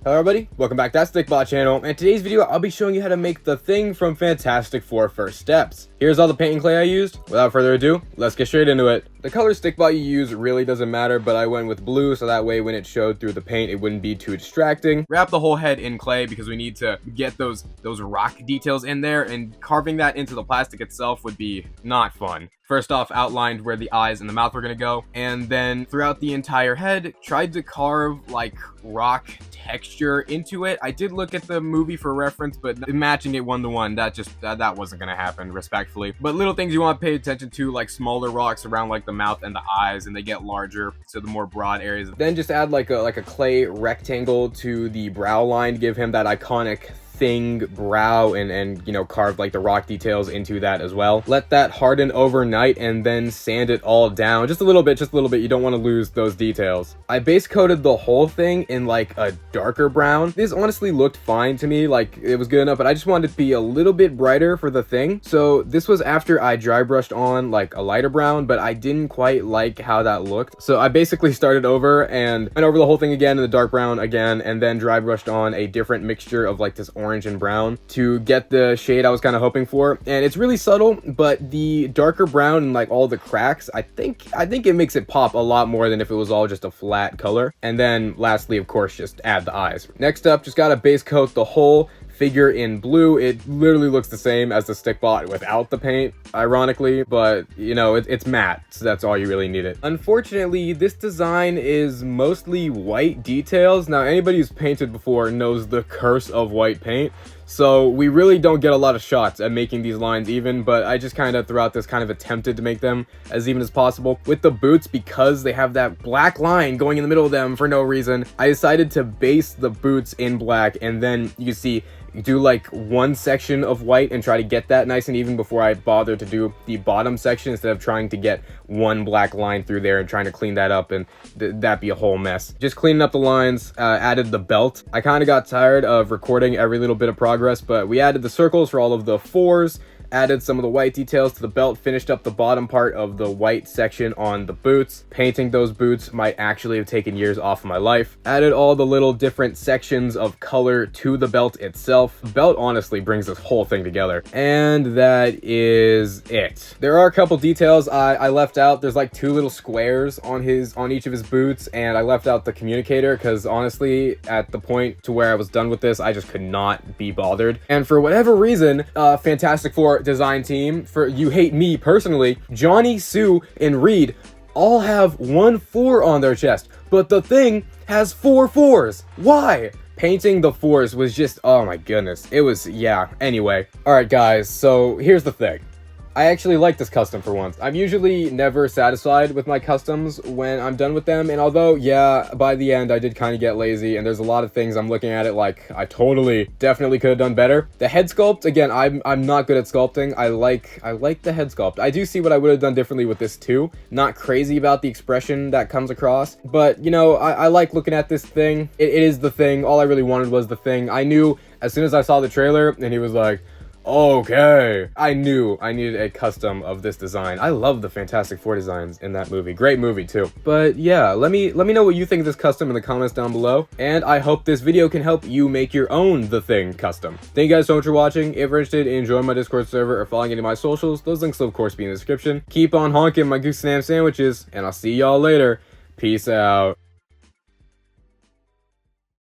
Hello everybody, welcome back to that Stikbot channel, and today's video I'll be showing you how to make the Thing from Fantastic Four First Steps. Here's all the painting clay I used. Without further ado, let's get straight into it. The color Stikbot you use really doesn't matter, but I went with blue so that way when it showed through the paint it wouldn't be too distracting. Wrap the whole head in clay because we need to get those rock details in there, and carving that into the plastic itself would be not fun. First off, outlined where the eyes and the mouth were gonna go, and then throughout the entire head, tried to carve like rock texture into it. I did look at the movie for reference, but matching it one-to-one, that wasn't gonna happen, respectfully. But little things you want to pay attention to, like smaller rocks around like the mouth and the eyes, and they get larger, so the more broad areas. Then just add like a clay rectangle to the brow line, give him that iconic Thing brow, and you know, carve like the rock details into that as well. Let that harden overnight and then sand it all down just a little bit. You don't want to lose those details. I base coated the whole thing in like a darker brown. This honestly looked fine to me, like it was good enough, but I just wanted it to be a little bit brighter for the Thing. So this was after I dry brushed on like a lighter brown, but I didn't quite like how that looked, so I basically started over and went over the whole thing again in the dark brown again, and then dry brushed on a different mixture of like this orange and brown to get the shade I was kind of hoping for. And it's really subtle, but the darker brown and like all the cracks, I think it makes it pop a lot more than if it was all just a flat color. And then lastly, of course, just add the eyes. Next up, just gotta base coat the whole figure in blue. It literally looks the same as the Stikbot without the paint, ironically, but you know, it's matte, so that's all you really need it. Unfortunately, this design is mostly white details. Now, anybody who's painted before knows the curse of white paint, so we really don't get a lot of shots at making these lines even, but I just kind of throughout this kind of attempted to make them as even as possible. With the boots, because they have that black line going in the middle of them for no reason, I decided to base the boots in black, and then you see you do like one section of white and try to get that nice and even before I bother to do the bottom section, instead of trying to get one black line through there and trying to clean that up, and that'd be a whole mess. Just cleaning up the lines, added the belt. I kind of got tired of recording every little bit of progress, but we added the circles for all of the fours, added some of the white details to the belt, finished up the bottom part of the white section on the boots. Painting those boots might actually have taken years off of my life. Added all the little different sections of color to the belt itself. The belt honestly brings this whole thing together, and that is it. There are a couple details I left out. There's like two little squares on each of his boots, and I left out the communicator because honestly, at the point to where I was done with this, I just could not be bothered. And for whatever reason, Fantastic Four design team, for you hate me personally, Johnny, Sue, and Reed all have 1 4 on their chest, but the Thing has 4 4s. Why? Painting the 4s was just, oh my goodness, it was, yeah. Anyway, all right guys, so here's the thing. I actually like this custom for once. I'm usually never satisfied with my customs when I'm done with them, and although, yeah, by the end I did kind of get lazy, and there's a lot of things I'm looking at it like I definitely could have done better. The head sculpt, again, I'm not good at sculpting. I like the head sculpt. I do see what I would have done differently with this too. Not crazy about the expression that comes across, but you know, I like looking at this Thing. It is the Thing. All I really wanted was the Thing. I knew as soon as I saw the trailer and he was like, okay, I knew I needed a custom of this design. I love the Fantastic Four designs in that movie. Great movie too. But yeah, let me know what you think of this custom in the comments down below, and I hope this video can help you make your own The Thing custom. Thank you guys so much for watching. If you're interested in joining my Discord server or following any of my socials, those links will of course be in the description. Keep on honking my GooseHamlin sandwiches, and I'll see y'all later. Peace out.